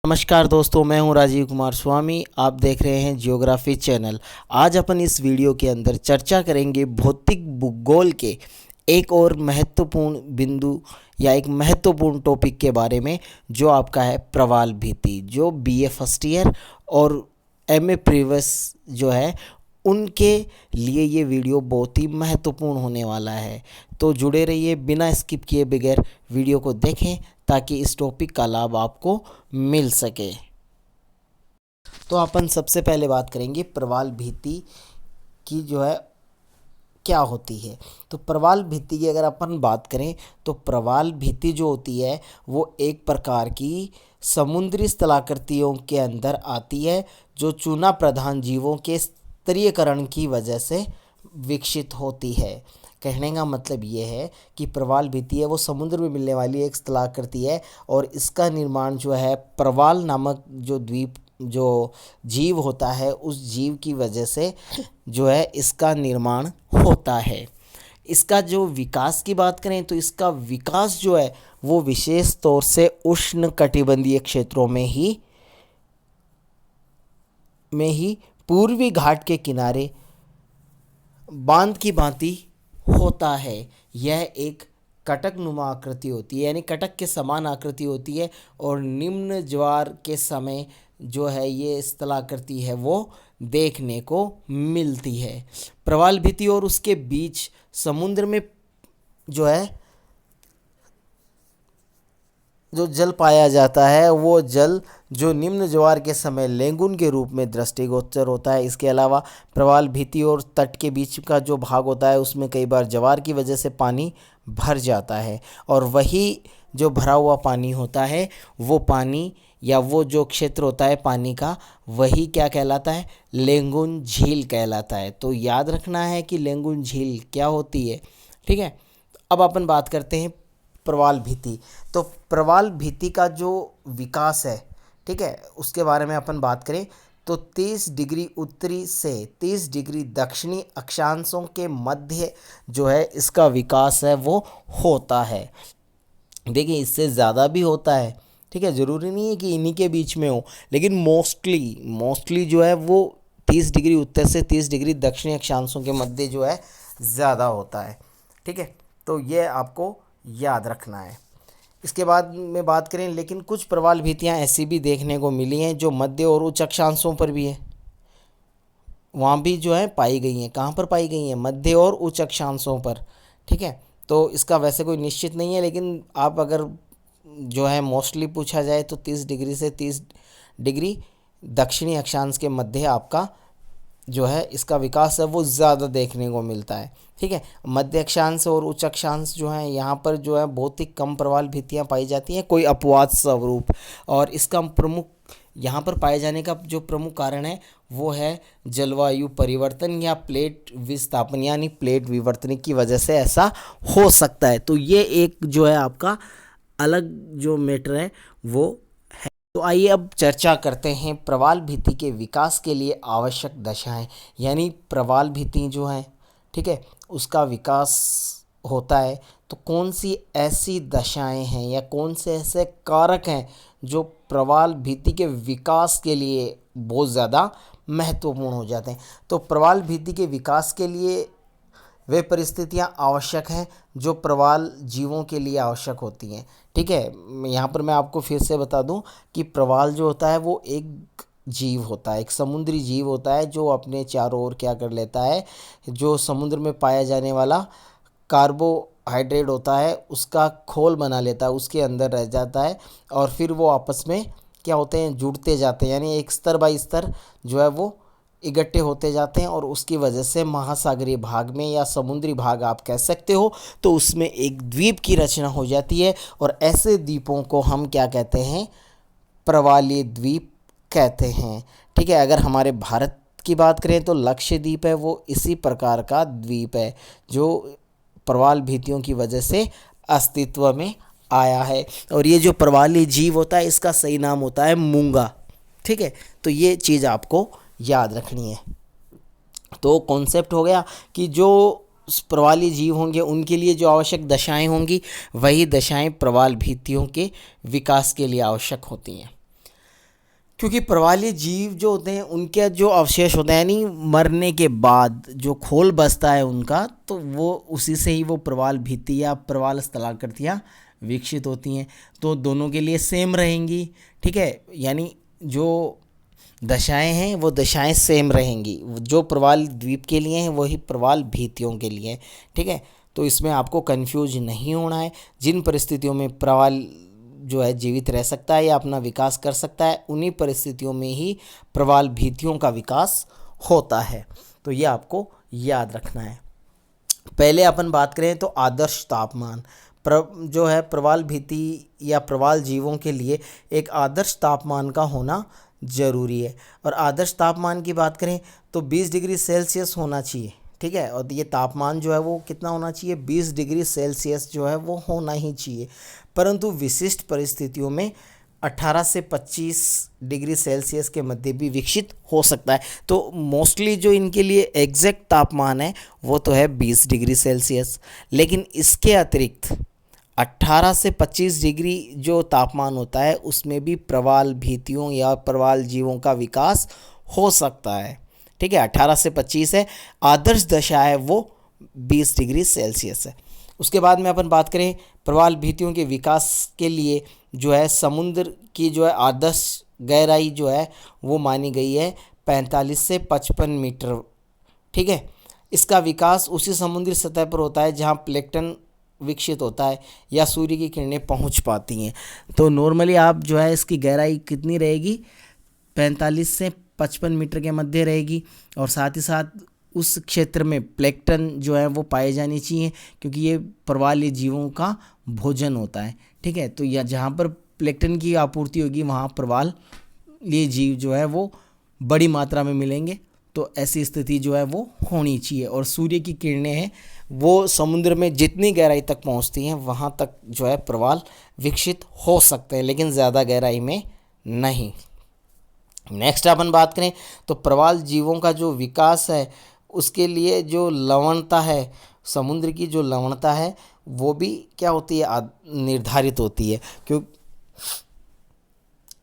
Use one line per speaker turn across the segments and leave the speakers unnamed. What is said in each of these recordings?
नमस्कार दोस्तों, मैं हूं राजीव कुमार स्वामी। आप देख रहे हैं जियोग्राफी चैनल। आज अपन इस वीडियो के अंदर चर्चा करेंगे भौतिक भूगोल के एक और महत्वपूर्ण बिंदु या एक महत्वपूर्ण टॉपिक के बारे में, जो आपका है प्रवाल भित्ति। जो बीए फर्स्ट ईयर और एमए प्रीवियस जो है उनके लिए ये वीडियो बहुत ही महत्वपूर्ण होने वाला है। तो जुड़े रहिए, बिना स्किप किए बगैर वीडियो को देखें ताकि इस टॉपिक का लाभ आपको मिल सके। तो अपन सबसे पहले बात करेंगे प्रवाल भित्ति की जो है क्या होती है। तो प्रवाल भित्ति की अगर अपन बात करें तो प्रवाल भित्ति जो होती है वो एक प्रकार की समुद्री स्थलाकृतियों के अंदर आती है, जो चूना प्रधान जीवों के स्तरीयकरण की वजह से विकसित होती है। कहने का मतलब ये है कि प्रवाल भित्ति है वो समुद्र में मिलने वाली एक स्थलाकृति है, और इसका निर्माण जो है प्रवाल नामक जो द्वीप जो जीव होता है उस जीव की वजह से जो है इसका निर्माण होता है। इसका जो विकास की बात करें तो इसका विकास जो है वो विशेष तौर से उष्ण कटिबंधीय क्षेत्रों में ही पूर्वी घाट के किनारे बांध की भांति होता है। यह एक कटक नुमा आकृति होती है, यानी कटक के समान आकृति होती है, और निम्न ज्वार के समय जो है ये स्थलाकृति है वो देखने को मिलती है। प्रवाल भित्ति और उसके बीच समुद्र में जो है जो जल पाया जाता है वो जल जो निम्न ज्वार के समय लेंगुन के रूप में दृष्टिगोचर होता है। इसके अलावा प्रवाल भित्ति और तट के बीच का जो भाग होता है उसमें कई बार ज्वार की वजह से पानी भर जाता है, और वही जो भरा हुआ पानी होता है वो पानी या वो जो क्षेत्र होता है पानी का, वही क्या कहलाता है, लेंगुन झील कहलाता है। तो याद रखना है कि लेंगुन झील क्या होती है। ठीक है, अब अपन बात करते हैं प्रवाल भित्ति। तो प्रवाल भित्ति का जो विकास है, ठीक है, उसके बारे में अपन बात करें तो 30 डिग्री उत्तरी से 30 डिग्री दक्षिणी अक्षांशों के मध्य जो है इसका विकास है वो होता है। देखिए, इससे ज़्यादा भी होता है, ठीक है, ज़रूरी नहीं है कि इन्हीं के बीच में हो, लेकिन मोस्टली जो है वो 30 डिग्री उत्तर से 30 डिग्री दक्षिणी अक्षांशों के मध्य जो है ज़्यादा होता है। ठीक है, तो ये आपको याद रखना है। इसके बाद में बात करें, लेकिन कुछ प्रवाल भित्तियाँ ऐसी भी देखने को मिली हैं जो मध्य और उच्च अक्षांशों पर भी है, वहाँ भी जो है पाई गई हैं। कहाँ पर पाई गई हैं? मध्य और उच्च अक्षांशों पर। ठीक है, तो इसका वैसे कोई निश्चित नहीं है, लेकिन आप अगर जो है मोस्टली पूछा जाए तो 30 डिग्री से 30 डिग्री दक्षिणी अक्षांश के मध्य आपका जो है इसका विकास है वो ज़्यादा देखने को मिलता है। ठीक है, मध्य अक्षांश और उच्च अक्षांश जो है यहाँ पर जो है बहुत ही कम प्रवाल भित्तियाँ पाई जाती हैं, कोई अपवाद स्वरूप। और इसका प्रमुख यहाँ पर पाए जाने का जो प्रमुख कारण है वो है जलवायु परिवर्तन या प्लेट विस्थापन यानी प्लेट विवर्तन की वजह से ऐसा हो सकता है। तो ये एक जो है आपका अलग जो मैटर है वो है। तो आइए अब चर्चा करते हैं प्रवाल भित्ति के विकास के लिए आवश्यक दशाएं, यानी प्रवाल भित्ति जो है, ठीक है, उसका विकास होता है तो कौन सी ऐसी दशाएं हैं या कौन से ऐसे कारक हैं जो प्रवाल भित्ति के विकास के लिए बहुत ज़्यादा महत्वपूर्ण हो जाते हैं। तो प्रवाल भित्ति के विकास के लिए वे परिस्थितियां आवश्यक हैं जो प्रवाल जीवों के लिए आवश्यक होती हैं। ठीक है, यहाँ पर मैं आपको फिर से बता दूं कि प्रवाल जो होता है वो एक जीव होता है, एक समुद्री जीव होता है जो अपने चारों ओर क्या कर लेता है, जो समुद्र में पाया जाने वाला कार्बोहाइड्रेट होता है उसका खोल बना लेता है, उसके अंदर रह जाता है, और फिर वो आपस में क्या होते हैं, जुड़ते जाते हैं, यानी एक स्तर बाई स्तर जो है वो इकट्ठे होते जाते हैं, और उसकी वजह से महासागरीय भाग में या समुद्री भाग आप कह सकते हो, तो उसमें एक द्वीप की रचना हो जाती है, और ऐसे द्वीपों को हम क्या कहते हैं, प्रवालीय द्वीप कहते हैं। ठीक है, अगर हमारे भारत की बात करें तो लक्षद्वीप है वो इसी प्रकार का द्वीप है जो प्रवाल भित्तियों की वजह से अस्तित्व में आया है। और ये जो प्रवाली जीव होता है इसका सही नाम होता है मूंगा। ठीक है, तो ये चीज़ आपको याद रखनी है। तो कॉन्सेप्ट हो गया कि जो प्रवाली जीव होंगे उनके लिए जो आवश्यक दशाएं होंगी वही दशाएं प्रवाल भित्तियों के विकास के लिए आवश्यक होती हैं। क्योंकि प्रवाली जीव जो होते हैं उनके जो अवशेष होते हैं यानी मरने के बाद जो खोल बचता है उनका, तो वो उसी से ही वो प्रवाल भित्ति या प्रवाल स्थलाकृतियाँ विकसित होती हैं। तो दोनों के लिए सेम रहेंगी, ठीक है, यानी जो दशाएं हैं वो दशाएं सेम रहेंगी, जो प्रवाल द्वीप के लिए हैं वही प्रवाल भित्तियों के लिए हैं, ठीक है। तो इसमें आपको कंफ्यूज नहीं होना है। जिन परिस्थितियों में प्रवाल जो है जीवित रह सकता है या अपना विकास कर सकता है, उन्हीं परिस्थितियों में ही प्रवाल भित्तियों का विकास होता है। तो ये आपको याद रखना है। पहले अपन बात करें तो आदर्श तापमान जो है प्रवाल भित्ति या प्रवाल जीवों के लिए एक आदर्श तापमान का होना ज़रूरी है। और आदर्श तापमान की बात करें तो 20 डिग्री सेल्सियस होना चाहिए, ठीक है। और ये तापमान जो है वो कितना होना चाहिए, 20 डिग्री सेल्सियस जो है वो होना ही चाहिए। परंतु विशिष्ट परिस्थितियों में 18 से 25 डिग्री सेल्सियस के मध्य भी विकसित हो सकता है। तो मोस्टली जो इनके लिए एग्जैक्ट तापमान है वो तो है 20 डिग्री सेल्सियस, लेकिन इसके अतिरिक्त 18 से 25 डिग्री जो तापमान होता है उसमें भी प्रवाल भित्तियों या प्रवाल जीवों का विकास हो सकता है, ठीक है। 18 से 25 है, आदर्श दशा है वो 20 डिग्री सेल्सियस है। उसके बाद में अपन बात करें प्रवाल भित्तियों के विकास के लिए जो है समुद्र की जो है आदर्श गहराई जो है वो मानी गई है 45 से 55 मीटर, ठीक है। इसका विकास उसी समुद्री सतह पर होता है जहाँ प्लेक्टन विकसित होता है या सूर्य की किरणें पहुँच पाती हैं। तो नॉर्मली आप जो है इसकी गहराई कितनी रहेगी, 45 से 55 मीटर के मध्य रहेगी। और साथ ही साथ उस क्षेत्र में प्लेक्टन जो है वो पाए जानी चाहिए, क्योंकि ये प्रवाली जीवों का भोजन होता है, ठीक है। तो या जहाँ पर प्लेक्टन की आपूर्ति होगी वहाँ प्रवाल ये जीव जो है वो बड़ी मात्रा में मिलेंगे। तो ऐसी स्थिति जो है वो होनी चाहिए। और सूर्य की किरणें हैं वो समुद्र में जितनी गहराई तक पहुँचती हैं वहाँ तक जो है प्रवाल विकसित हो सकते हैं, लेकिन ज़्यादा गहराई में नहीं। नेक्स्ट अपन बात करें तो प्रवाल जीवों का जो विकास है उसके लिए जो लवणता है, समुद्र की जो लवणता है वो भी क्या होती है, निर्धारित होती है। क्यों,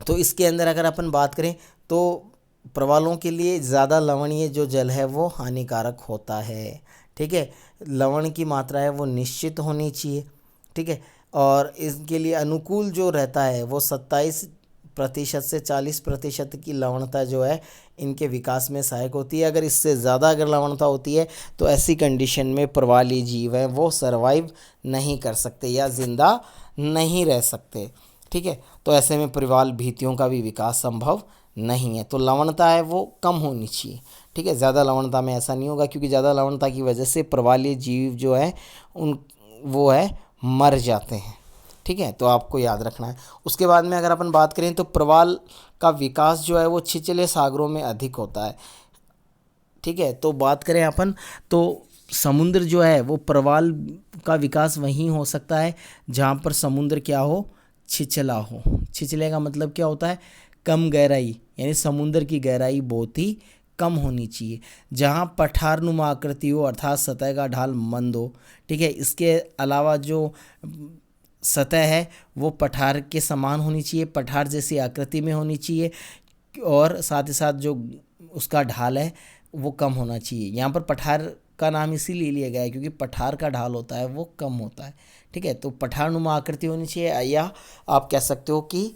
तो इसके अंदर अगर अपन बात करें तो प्रवालों के लिए ज़्यादा लवणीय जो जल है वो हानिकारक होता है, ठीक है। लवण की मात्रा है वो निश्चित होनी चाहिए, ठीक है। और इसके लिए अनुकूल जो रहता है वो 27% से 40% की लवणता जो है इनके विकास में सहायक होती है। अगर इससे ज़्यादा अगर लवणता होती है तो ऐसी कंडीशन में प्रवाली जीव हैं वो सरवाइव नहीं कर सकते या ज़िंदा नहीं रह सकते, ठीक है। तो ऐसे में प्रवाल भित्तियों का भी विकास संभव नहीं है। तो लवणता है वो कम होनी चाहिए, ठीक है। ज़्यादा लवणता में ऐसा नहीं होगा, क्योंकि ज़्यादा लवणता की वजह से प्रवाली जीव जो है उन वो है मर जाते हैं, ठीक है। तो आपको याद रखना है। उसके बाद में अगर अपन बात करें तो प्रवाल का विकास जो है वो छिछले सागरों में अधिक होता है, ठीक है। तो बात करें अपन तो समुद्र जो है वो प्रवाल का विकास वहीं हो सकता है जहाँ पर समुद्र क्या हो, छिछला हो। छिछले का मतलब क्या होता है, कम गहराई, यानी समुद्र की गहराई बहुत ही कम होनी चाहिए। जहाँ पठारनुमा आकृति हो अर्थात सतह का ढाल मंद हो, ठीक है। इसके अलावा जो सतह है वो पठार के समान होनी चाहिए, पठार जैसी आकृति में होनी चाहिए। और साथ ही साथ जो उसका ढाल है वो कम होना चाहिए। यहाँ पर पठार का नाम इसीलिए लिया गया है क्योंकि पठार का ढाल होता है वो कम होता है, ठीक है। तो पठारनुमा आकृति होनी चाहिए, या आप कह सकते हो कि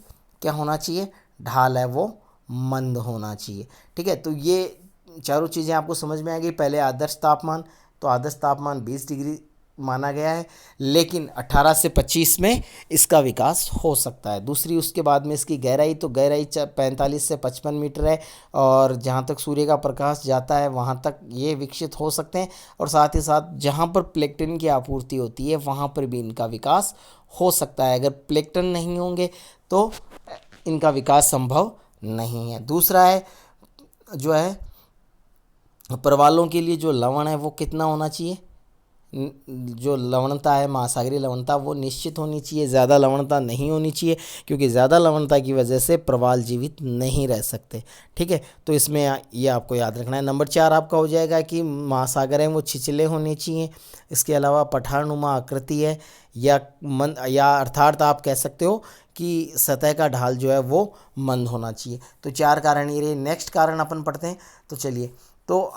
क्या होना चाहिए, ढाल है वो मंद होना चाहिए, ठीक है। तो ये चारों चीज़ें आपको समझ में आ गई। पहले आदर्श तापमान, तो आदर्श तापमान 20 डिग्री माना गया है, लेकिन 18 से 25 में इसका विकास हो सकता है। दूसरी उसके बाद में इसकी गहराई, तो गहराई 45 से 55 मीटर है, और जहाँ तक सूर्य का प्रकाश जाता है वहाँ तक ये विकसित हो सकते हैं। और साथ ही साथ जहाँ पर प्लेक्टन की आपूर्ति होती है वहाँ पर भी इनका विकास हो सकता है। अगर प्लेक्टन नहीं होंगे तो इनका विकास संभव नहीं है। दूसरा है जो है प्रवालों के लिए जो लवण है वो कितना होना चाहिए, जो लवणता है, महासागरीय लवणता, वो निश्चित होनी चाहिए, ज़्यादा लवणता नहीं होनी चाहिए, क्योंकि ज़्यादा लवणता की वजह से प्रवाल जीवित नहीं रह सकते। ठीक है, तो इसमें ये आपको याद रखना है। नंबर 4 आपका हो जाएगा कि महासागर हैं वो छिछले होने चाहिए। इसके अलावा पठारनुमा आकृति है, या अर्थात आप कह सकते हो कि सतह का ढाल जो है वो मंद होना चाहिए। तो 4 कारण ये रहे। नेक्स्ट कारण अपन पढ़ते हैं। तो चलिए, तो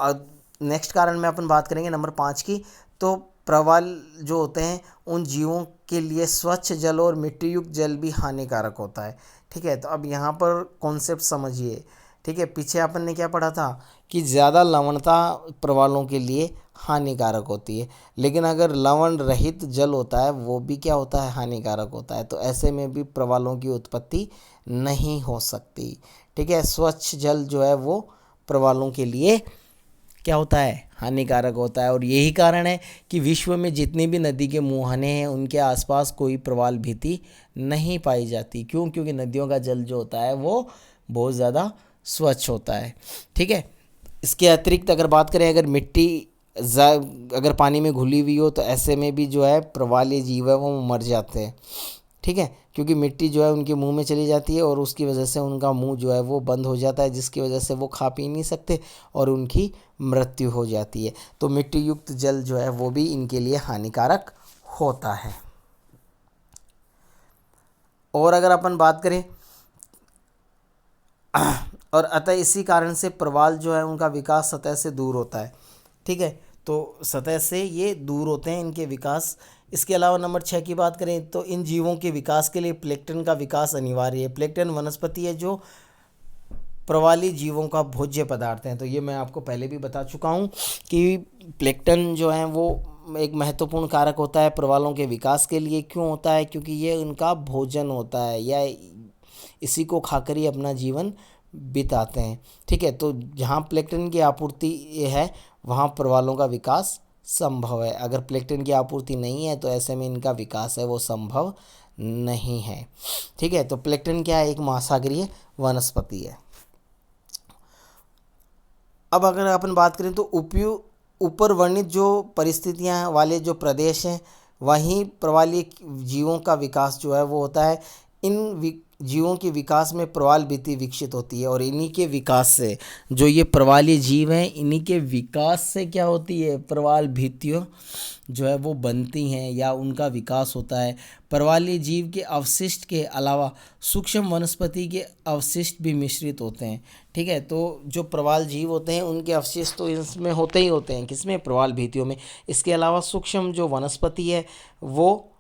नेक्स्ट कारण में अपन बात करेंगे नंबर 5 की। तो प्रवाल जो होते हैं उन जीवों के लिए स्वच्छ जल और मिट्टी युक्त जल भी हानिकारक होता है। ठीक है, तो अब यहाँ पर कॉन्सेप्ट समझिए। ठीक है, पीछे अपन ने क्या पढ़ा था कि ज़्यादा लवणता प्रवालों के लिए हानिकारक होती है, लेकिन अगर लवण रहित जल होता है वो भी क्या होता है, हानिकारक होता है। तो ऐसे में भी प्रवालों की उत्पत्ति नहीं हो सकती। ठीक है, स्वच्छ जल जो है वो प्रवालों के लिए क्या होता है, हानिकारक होता है। और यही कारण है कि विश्व में जितनी भी नदी के मुहाने हैं उनके आसपास कोई प्रवाल भीति नहीं पाई जाती। क्यों? क्योंकि नदियों का जल जो होता है वो बहुत ज़्यादा स्वच्छ होता है। ठीक है, इसके अतिरिक्त अगर बात करें, अगर मिट्टी अगर पानी में घुली हुई हो तो ऐसे में भी जो है प्रवाली जीव है वो मर जाते हैं। ठीक है, क्योंकि मिट्टी जो है उनके मुंह में चली जाती है और उसकी वजह से उनका मुंह जो है वो बंद हो जाता है, जिसकी वजह से वो खा पी नहीं सकते और उनकी मृत्यु हो जाती है। तो मिट्टी युक्त जल जो है वो भी इनके लिए हानिकारक होता है। और अगर अपन बात करें, और अतः इसी कारण से प्रवाल जो है उनका विकास सतह से दूर होता है। ठीक है, तो सतह से ये दूर होते हैं, इनके विकास। इसके अलावा नंबर 6 की बात करें तो इन जीवों के विकास के लिए प्लैंक्टन का विकास अनिवार्य है। प्लैंक्टन वनस्पति है जो प्रवाली जीवों का भोज्य पदार्थ है। तो ये मैं आपको पहले भी बता चुका हूँ कि प्लैंक्टन जो है वो एक महत्वपूर्ण कारक होता है प्रवालों के विकास के लिए। क्यों होता है? क्योंकि ये उनका भोजन होता है, या इसी को खाकर ही अपना जीवन बिताते हैं। ठीक है, तो जहाँ प्लैंक्टन की आपूर्ति है वहाँ प्रवालों का विकास संभव है। अगर प्लैंक्टन की आपूर्ति नहीं है तो ऐसे में इनका विकास है वो संभव नहीं है। ठीक है, तो प्लैंक्टन क्या है? एक महासागरीय वनस्पति है। अब अगर अपन बात करें तो ऊपर वर्णित जो परिस्थितियां वाले जो प्रदेश हैं वहीं प्रवाली जीवों का विकास जो है वो होता है। इन जीवों के विकास में प्रवाल भित्ति विकसित होती है, और इन्हीं के विकास से जो ये प्रवाली जीव हैं इन्हीं के विकास से क्या होती है, प्रवाल भित्तियों जो है वो बनती हैं या उनका विकास होता है। प्रवाली जीव के अवशिष्ट के अलावा सूक्ष्म वनस्पति के अवशिष्ट भी मिश्रित होते हैं। ठीक है, तो जो प्रवाल जीव होते हैं उनके अवशिष्ट तो इसमें होते ही होते हैं, किसमें? प्रवाल भित्तियों में। इसके अलावा सूक्ष्म जो वनस्पति है वो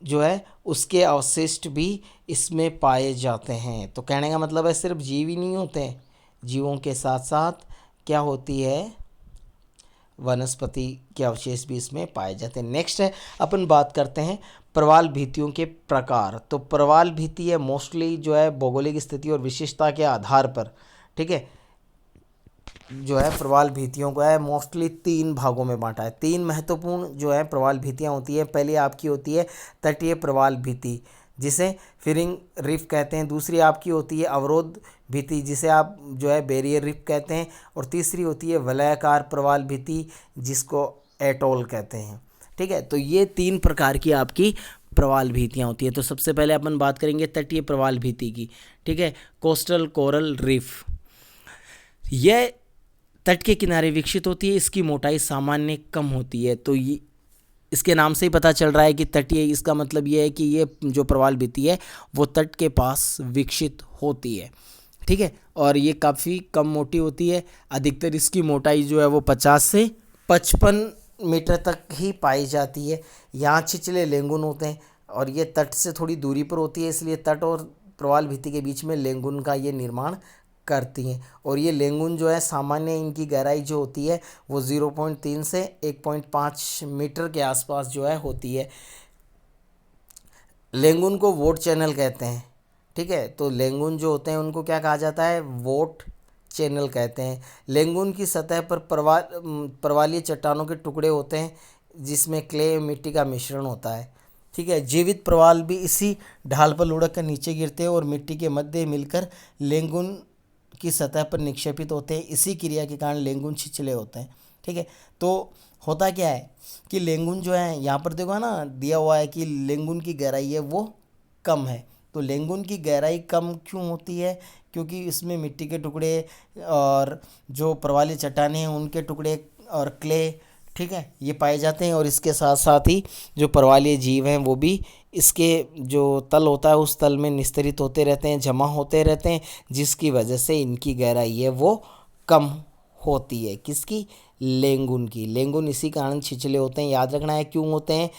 जो है उसके अवशिष्ट भी इसमें पाए जाते हैं। तो कहने का मतलब है सिर्फ जीव ही नहीं होते हैं, जीवों के साथ साथ क्या होती है, वनस्पति के अवशेष भी इसमें पाए जाते हैं। नेक्स्ट है, अपन बात करते हैं प्रवाल भित्तियों के प्रकार। तो प्रवाल भित्ति है मोस्टली जो है भौगोलिक स्थिति और विशेषता के आधार पर, ठीक है, जो है प्रवाल भित्तियों को है मोस्टली 3 भागों में बांटा है। 3 महत्वपूर्ण जो है प्रवाल भित्तियाँ होती है। पहली आपकी होती है तटीय प्रवाल भित्ति, जिसे फिरिंग रिफ कहते हैं। दूसरी आपकी होती है अवरोध भित्ति, जिसे आप जो है बैरियर रिफ कहते हैं। और तीसरी होती है वलयाकार प्रवाल भित्ति, जिसको एटोल कहते हैं। ठीक है, तो ये 3 प्रकार की आपकी प्रवाल भित्तियाँ होती है। तो सबसे पहले अपन बात करेंगे तटीय प्रवाल भित्ति की। ठीक है, कोस्टल कोरल रिफ, यह तट के किनारे विकसित होती है। इसकी मोटाई सामान्य कम होती है। तो ये इसके नाम से ही पता चल रहा है कि तटीय, इसका मतलब ये है कि ये जो प्रवाल भित्ति है वो तट के पास विकसित होती है। ठीक है, और ये काफ़ी कम मोटी होती है। अधिकतर इसकी मोटाई जो है वो 50 से 55 मीटर तक ही पाई जाती है। यहाँ छिछले लेंगुन होते हैं और ये तट से थोड़ी दूरी पर होती है, इसलिए तट और प्रवाल भित्ति के बीच में लेंगुन का ये निर्माण करती हैं। और ये लेंगुन जो है सामान्य इनकी गहराई जो होती है वो 0.3 से 1.5 मीटर के आसपास जो है होती है। लेंगुन को वोट चैनल कहते हैं। ठीक है, तो लेंगुन जो होते हैं उनको क्या कहा जाता है? वोट चैनल कहते हैं। लेंगुन की सतह पर प्रवालीय चट्टानों के टुकड़े होते हैं, जिसमें क्ले मिट्टी का मिश्रण होता है। ठीक है, जीवित प्रवाल भी इसी ढाल पर लुढ़क कर नीचे गिरते हैं और मिट्टी के मध्य मिलकर लेंगुन की सतह पर निक्षेपित होते हैं। इसी क्रिया के कारण लेंगुन छिछले होते हैं। ठीक है। तो होता क्या है कि लेंगुन जो है, यहाँ पर देखो ना दिया हुआ है कि लेंगुन की गहराई है वो कम है। तो लेंगुन की गहराई कम क्यों होती है? क्योंकि इसमें मिट्टी के टुकड़े और जो प्रवाली चट्टानें हैं उनके टुकड़े और क्ले, ठीक है, ये पाए जाते हैं। और इसके साथ साथ ही जो प्रवालीय जीव हैं वो भी इसके जो तल होता है उस तल में निस्तरित होते रहते हैं, जमा होते रहते हैं, जिसकी वजह से इनकी गहराई है वो कम होती है। किसकी? लेंगुन की। लेंगुन इसी कारण छिछले होते हैं, याद रखना है क्यों होते हैं।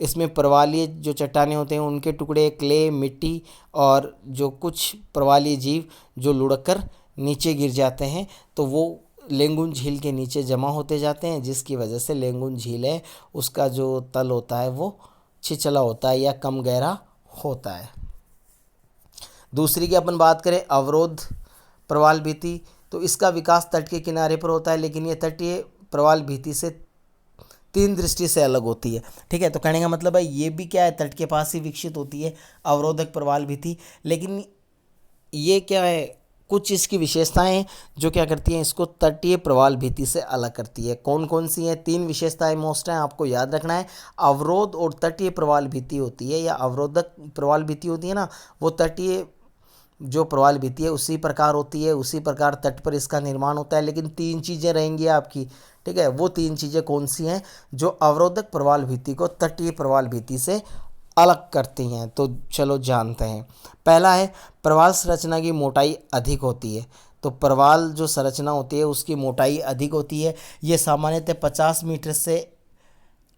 इसमें प्रवालीय जो चट्टानें होते हैं उनके टुकड़े, क्ले, मिट्टी और जो कुछ प्रवालीय जीव जो लुढ़क कर नीचे गिर जाते हैं तो वो लेंगुन झील के नीचे जमा होते जाते हैं, जिसकी वजह से लेंगुन झील है उसका जो तल होता है वो छिछला होता है या कम गहरा होता है। दूसरी की अपन बात करें अवरोध प्रवाल भित्ति, तो इसका विकास तट के किनारे पर होता है, लेकिन ये तटीय प्रवाल भित्ति से तीन दृष्टि से अलग होती है। ठीक है, तो कहने का मतलब है ये भी क्या है, तट के पास ही विकसित होती है अवरोधक प्रवाल भित्ति। लेकिन ये क्या है, कुछ इसकी विशेषताएं हैं जो क्या करती हैं, इसको तटीय प्रवाल भित्ति से अलग करती है। कौन कौन सी हैं? तीन विशेषताएं मोस्ट हैं, आपको याद रखना है। अवरोध और तटीय प्रवाल भित्ति होती है या अवरोधक प्रवाल भित्ति होती है ना, वो तटीय जो प्रवाल भित्ति है उसी प्रकार होती है, उसी प्रकार तट पर इसका निर्माण होता है। लेकिन तीन चीज़ें रहेंगी आपकी, ठीक है। वो तीन चीज़ें कौन सी हैं जो अवरोधक प्रवाल भित्ति को तटीय प्रवाल भित्ति से अलग करती हैं? तो चलो जानते हैं। पहला है प्रवाल संरचना की मोटाई अधिक होती है। तो प्रवाल जो संरचना होती है उसकी मोटाई अधिक होती है। ये सामान्यतः 50 मीटर से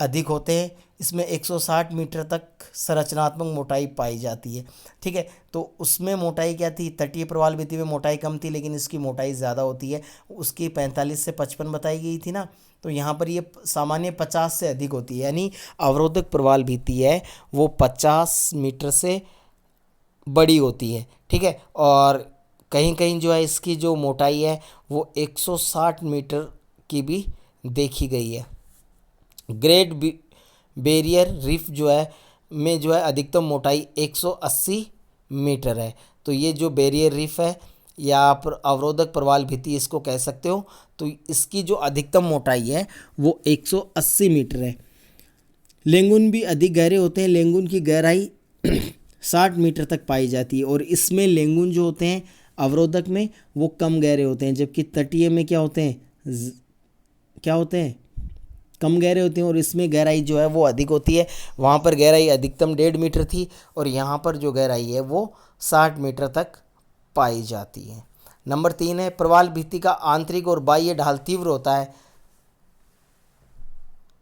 अधिक होते हैं। इसमें 160 मीटर तक संरचनात्मक मोटाई पाई जाती है। ठीक है, तो उसमें मोटाई क्या थी, तटीय प्रवाल भित्ति में मोटाई कम थी लेकिन इसकी मोटाई ज़्यादा होती है। उसकी 45 से 55 बताई गई थी ना, तो यहाँ पर ये सामान्य 50 से अधिक होती है। यानी अवरोधक प्रवाल भित्ति है वो 50 मीटर से बड़ी होती है। ठीक है, और कहीं कहीं जो है इसकी जो मोटाई है वो 160 मीटर की भी देखी गई है। ग्रेट बैरियर रीफ जो है में जो है अधिकतम मोटाई 180 मीटर है। तो ये जो बैरियर रीफ है या आप अवरोधक प्रवाल भित्ति इसको कह सकते हो, तो इसकी जो अधिकतम मोटाई है वो 180 मीटर है। लेंगुन भी अधिक गहरे होते हैं। लेंगुन की गहराई 60 मीटर तक पाई जाती है और इसमें लेंगुन जो होते हैं अवरोधक में वो कम गहरे होते हैं, जबकि तटीय में क्या होते हैं, क्या होते हैं, कम गहरे होते हैं। और इसमें गहराई जो है वो अधिक होती है। वहाँ पर गहराई अधिकतम 1.5 मीटर थी और यहाँ पर जो गहराई है वो 60 मीटर तक पाई जाती है। नंबर 3 है प्रवाल भित्ति का आंतरिक और बाह्य ढाल तीव्र होता है।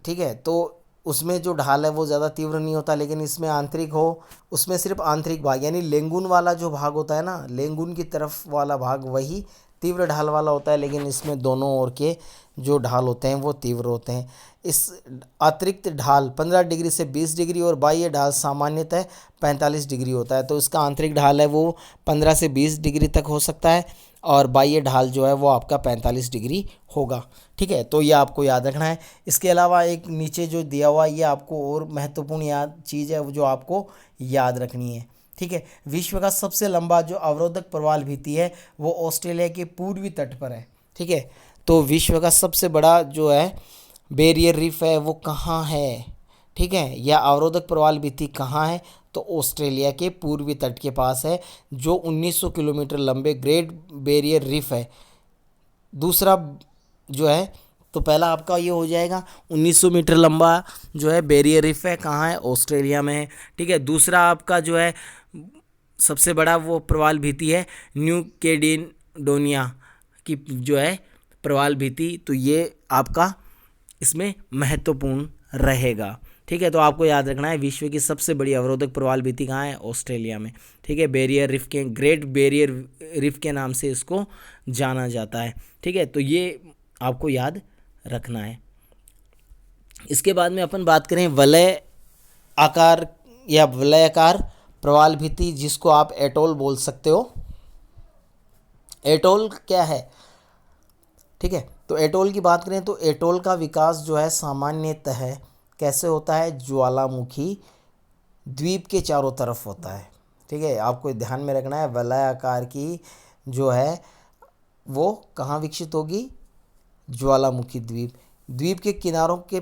ठीक है, तो उसमें जो ढाल है वो ज़्यादा तीव्र नहीं होता, लेकिन इसमें आंतरिक हो, उसमें सिर्फ आंतरिक भाग यानी लेंगुन वाला जो भाग होता है ना, लेंगुन की तरफ वाला भाग वही तीव्र ढाल वाला होता है, लेकिन इसमें दोनों ओर के जो ढाल होते हैं वो तीव्र होते हैं। इस अतिरिक्त ढाल 15 डिग्री से 20 डिग्री और बाह्य ढाल सामान्यतः 45 डिग्री होता है। तो इसका आंतरिक ढाल है वो 15 से 20 डिग्री तक हो सकता है और बाह्य ढाल जो है वो आपका 45 डिग्री होगा। ठीक है, तो ये आपको याद रखना है। इसके अलावा एक नीचे जो दिया हुआ ये आपको और महत्वपूर्ण याद चीज़ है जो आपको याद रखनी है। ठीक है, विश्व का सबसे लंबा जो अवरोधक प्रवाल भित्ति है वो ऑस्ट्रेलिया के पूर्वी तट पर है। ठीक है, तो विश्व का सबसे बड़ा जो है बैरियर रीफ है वो कहाँ है, ठीक है, या अवरोधक प्रवाल भित्ति कहाँ है, तो ऑस्ट्रेलिया के पूर्वी तट के पास है जो 1900 किलोमीटर लंबे ग्रेट बैरियर रीफ है। दूसरा जो है, तो पहला आपका ये हो जाएगा 1900 मीटर लंबा जो है बैरियर रीफ है, कहाँ है, ऑस्ट्रेलिया में है। ठीक है, दूसरा आपका जो है सबसे बड़ा वो प्रवाल भित्ति है न्यू कैलेडोनिया की जो है प्रवाल भित्ति, तो ये आपका इसमें महत्वपूर्ण रहेगा। ठीक है, तो आपको याद रखना है विश्व की सबसे बड़ी अवरोधक प्रवाल भित्ति कहाँ है, ऑस्ट्रेलिया में। ठीक है, बैरियर रीफ के, ग्रेट बैरियर रीफ के नाम से इसको जाना जाता है। ठीक है, तो ये आपको याद रखना है। इसके बाद में अपन बात करें वलय आकार या वलयाकार प्रवाल भित्ति, जिसको आप एटोल बोल सकते हो। एटोल क्या है, ठीक है, तो एटोल की बात करें तो एटोल का विकास जो है सामान्यतः कैसे होता है, ज्वालामुखी द्वीप के चारों तरफ होता है। ठीक है, आपको ध्यान में रखना है वलय आकार की जो है वो कहाँ विकसित होगी, ज्वालामुखी द्वीप। द्वीप के किनारों के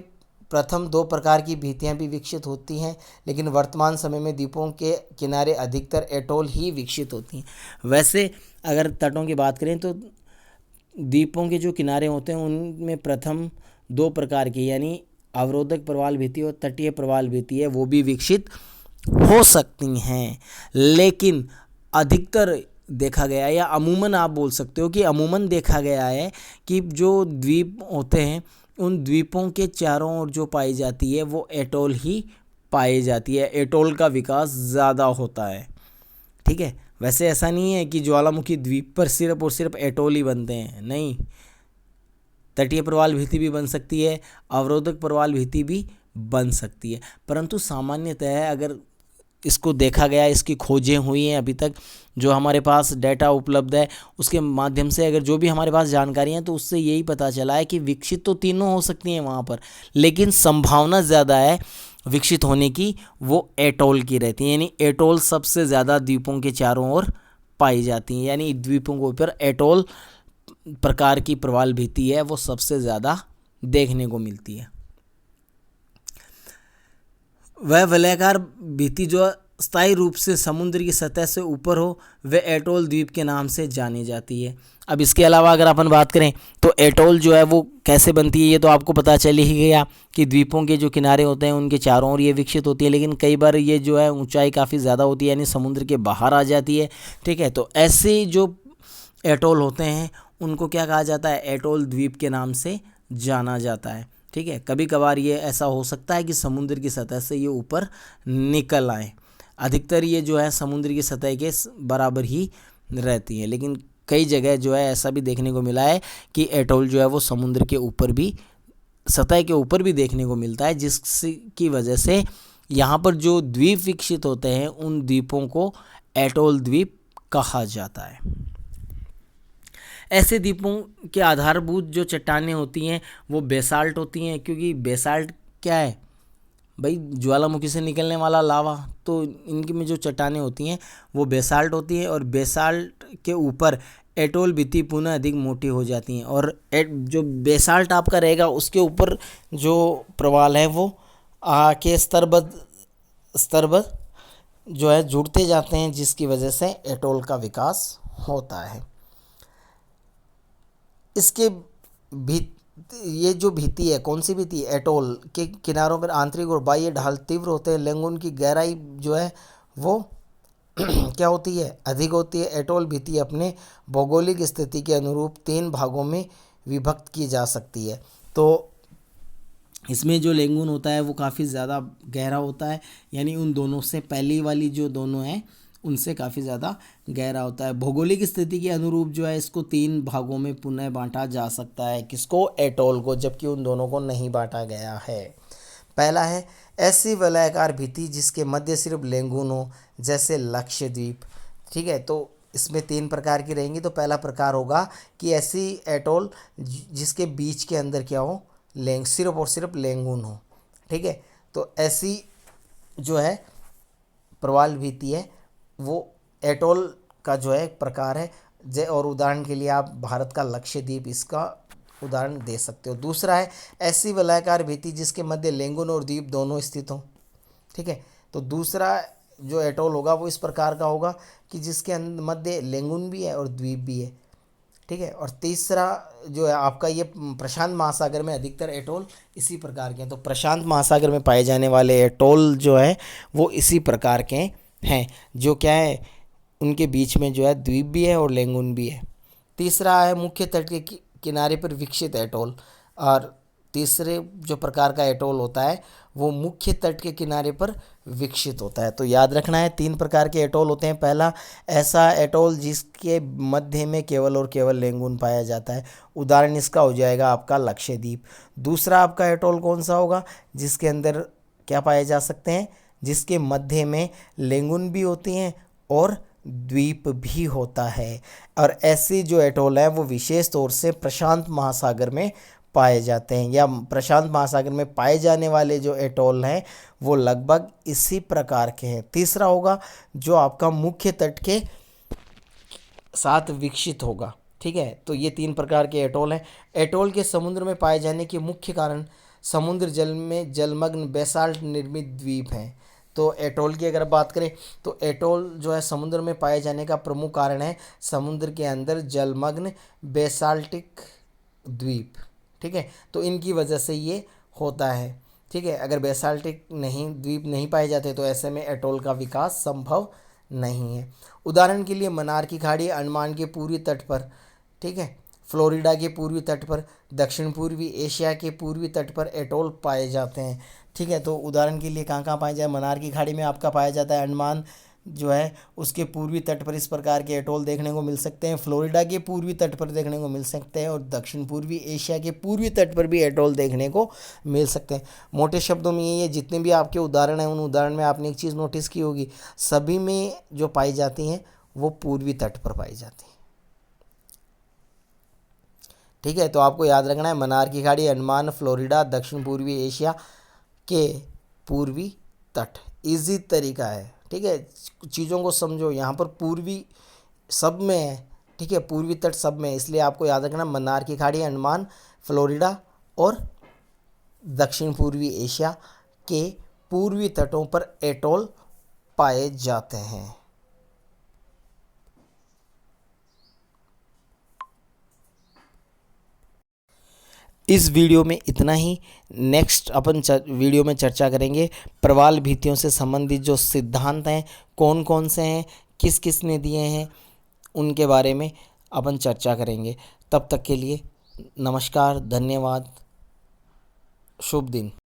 प्रथम 2 प्रकार की भित्तियां भी विकसित होती हैं, लेकिन वर्तमान समय में द्वीपों के किनारे अधिकतर एटोल ही विकसित होती हैं। वैसे अगर तटों की बात करें तो द्वीपों के जो किनारे होते हैं उनमें प्रथम 2 प्रकार की यानी अवरोधक प्रवाल भित्ति और तटीय प्रवाल भित्ति है वो भी विकसित हो सकती हैं, लेकिन अधिकतर देखा गया या अमूमन आप बोल सकते हो कि अमूमन देखा गया है कि जो द्वीप होते हैं उन द्वीपों के चारों ओर जो पाई जाती है वो एटोल ही पाई जाती है, एटोल का विकास ज़्यादा होता है। ठीक है, वैसे ऐसा नहीं है कि ज्वालामुखी द्वीप पर सिर्फ और सिर्फ एटोल ही बनते हैं, नहीं, तटीय प्रवाल भित्ति भी बन सकती है, अवरोधक प्रवाल भित्ति भी बन सकती है, परंतु सामान्यतः अगर इसको देखा गया, इसकी खोजें हुई हैं अभी तक, जो हमारे पास डेटा उपलब्ध है उसके माध्यम से अगर जो भी हमारे पास जानकारी है तो उससे यही पता चला है कि विकसित तो तीनों हो सकती हैं वहाँ पर, लेकिन संभावना ज़्यादा है विकसित होने की वो एटोल की रहती है, यानी एटोल सबसे ज़्यादा द्वीपों के चारों ओर पाई जाती हैं, यानी द्वीपों के ऊपर एटोल प्रकार की प्रवाल भित्ति है वो सबसे ज़्यादा देखने को मिलती है। वह वलयाकार भित्ति जो स्थायी रूप से समुद्र की सतह से ऊपर हो वह एटोल द्वीप के नाम से जानी जाती है। अब इसके अलावा अगर अपन बात करें तो एटोल जो है वो कैसे बनती है ये तो आपको पता चल ही गया कि द्वीपों के जो किनारे होते हैं उनके चारों ओर ये विकसित होती है, लेकिन कई बार ये जो है ऊंचाई काफ़ी ज़्यादा होती है यानी समुद्र के बाहर आ जाती है। ठीक है, तो ऐसे जो एटोल होते हैं उनको क्या कहा जाता है, एटोल द्वीप के नाम से जाना जाता है। ठीक है, कभी कभार ये ऐसा हो सकता है कि समुद्र की सतह से ये ऊपर निकल आए, अधिकतर ये जो है समुद्र की सतह के बराबर ही रहती है, लेकिन कई जगह जो है ऐसा भी देखने को मिला है कि एटोल जो है वो समुद्र के ऊपर भी, सतह के ऊपर भी देखने को मिलता है, जिसकी वजह से यहाँ पर जो द्वीप विकसित होते हैं उन द्वीपों को एटोल द्वीप कहा जाता है। ऐसे द्वीपों के आधारभूत जो चट्टानें होती हैं वो बेसाल्ट होती हैं, क्योंकि बेसाल्ट क्या है भाई, ज्वालामुखी से निकलने वाला लावा, तो इनकी में जो चट्टानें होती हैं वो बेसाल्ट होती हैं और बेसाल्ट के ऊपर एटोल भित्ति पुनः अधिक मोटी हो जाती हैं और जो बेसाल्ट आपका रहेगा उसके ऊपर जो प्रवाल है वो आके स्तरबद्ध जो है जुड़ते जाते हैं, जिसकी वजह से एटोल का विकास होता है। इसके ये जो भित्ति है, कौन सी भित्ति, एटोल के किनारों पर आंतरिक और बाह्य ढाल तीव्र होते हैं, लेंगुन की गहराई जो है वो क्या होती है, अधिक होती है। एटोल भित्ति अपने भौगोलिक स्थिति के अनुरूप 3 भागों में विभक्त की जा सकती है। तो इसमें जो लेंगुन होता है वो काफ़ी ज़्यादा गहरा होता है, यानी उन दोनों से पहली वाली जो दोनों हैं उनसे काफ़ी ज़्यादा गहरा होता है। भौगोलिक स्थिति के अनुरूप जो है इसको 3 भागों में पुनः बांटा जा सकता है, किसको, एटोल को, जबकि उन दोनों को नहीं बांटा गया है। पहला है ऐसी वलयाकार भित्ति जिसके मध्य सिर्फ लेंगुन हो, जैसे लक्षद्वीप। ठीक है, तो इसमें 3 प्रकार की रहेंगी। तो पहला प्रकार होगा कि ऐसी एटोल जिसके बीच के अंदर क्या हो, सिर्फ और सिर्फ लेंगुन हो। ठीक है, तो ऐसी जो है प्रवाल भित्ति है वो एटोल का जो है एक प्रकार है। और उदाहरण के लिए आप भारत का लक्षद्वीप इसका उदाहरण दे सकते हो। दूसरा है ऐसी वलयाकार भित्ति जिसके मध्य लेंगुन और द्वीप दोनों स्थित हों। ठीक है, तो दूसरा जो एटोल होगा वो इस प्रकार का होगा कि जिसके मध्य लेंगुन भी है और द्वीप भी है। ठीक है, और तीसरा जो है आपका ये प्रशांत महासागर में अधिकतर एटोल इसी प्रकार के हैं। तो प्रशांत महासागर में पाए जाने वाले एटोल जो है वो इसी प्रकार के हैं, जो क्या है, उनके बीच में जो है द्वीप भी है और लेंगुन भी है। तीसरा है मुख्य तट के किनारे पर विकसित एटोल, और तीसरे जो प्रकार का एटोल होता है वो मुख्य तट के किनारे पर विकसित होता है। तो याद रखना है 3 प्रकार के एटोल होते हैं। पहला ऐसा एटोल जिसके मध्य में केवल और केवल लेंगुन पाया जाता है, उदाहरण इसका हो जाएगा आपका लक्षद्वीप। दूसरा आपका एटोल कौन सा होगा, जिसके अंदर क्या पाए जा सकते हैं, जिसके मध्य में लेंगुन भी होती हैं और द्वीप भी होता है। और ऐसी जो एटोल है वो विशेष तौर से प्रशांत महासागर में पाए जाते हैं, या प्रशांत महासागर में पाए जाने वाले जो एटोल हैं वो लगभग इसी प्रकार के हैं। तीसरा होगा जो आपका मुख्य तट के साथ विकसित होगा। ठीक ठीक है। तो ये 3 प्रकार के एटोल हैं। एटोल के समुद्र में पाए जाने के मुख्य कारण समुद्र जल में जलमग्न बेसाल्ट निर्मित द्वीप हैं। तो एटोल की अगर बात करें तो एटोल जो है समुद्र में पाए जाने का प्रमुख कारण है समुद्र के अंदर जलमग्न बेसाल्टिक द्वीप। ठीक है, तो इनकी वजह से ये होता है। ठीक है, अगर बेसाल्टिक नहीं द्वीप नहीं पाए जाते तो ऐसे में एटोल का विकास संभव नहीं है। उदाहरण के लिए मन्नार की खाड़ी अंडमान के पूर्वी तट पर, ठीक है, फ्लोरिडा के पूर्वी तट पर, दक्षिण पूर्वी एशिया के पूर्वी तट पर एटोल पाए जाते हैं। ठीक है, तो उदाहरण के लिए कहाँ कहाँ पाए जाए, मन्नार की खाड़ी में आपका पाया जाता है, अंडमान जो है उसके पूर्वी तट पर इस प्रकार के एटोल देखने को मिल सकते हैं, फ्लोरिडा के पूर्वी तट पर देखने को मिल सकते हैं और दक्षिण पूर्वी एशिया के पूर्वी तट पर भी एटोल देखने को मिल सकते हैं। मोटे शब्दों में ये जितने भी आपके उदाहरण हैं उन उदाहरण में आपने एक चीज़ नोटिस की होगी, सभी में जो पाई जाती हैं वो पूर्वी तट पर पाई जाती हैं। ठीक है, तो आपको याद रखना है मन्नार की खाड़ी, अंडमान, फ्लोरिडा, दक्षिण पूर्वी एशिया के पूर्वी तट। इजी तरीका है। ठीक है, चीज़ों को समझो, यहाँ पर पूर्वी सब में है। ठीक है, पूर्वी तट सब में है, इसलिए आपको याद रखना मन्नार की खाड़ी, अंडमान, फ्लोरिडा और दक्षिण पूर्वी एशिया के पूर्वी तटों पर एटोल पाए जाते हैं। इस वीडियो में इतना ही। नेक्स्ट अपन वीडियो में चर्चा करेंगे प्रवाल भित्तियों से संबंधित जो सिद्धांत हैं कौन कौन से हैं, किस किस ने दिए हैं, उनके बारे में अपन चर्चा करेंगे। तब तक के लिए नमस्कार, धन्यवाद, शुभ दिन।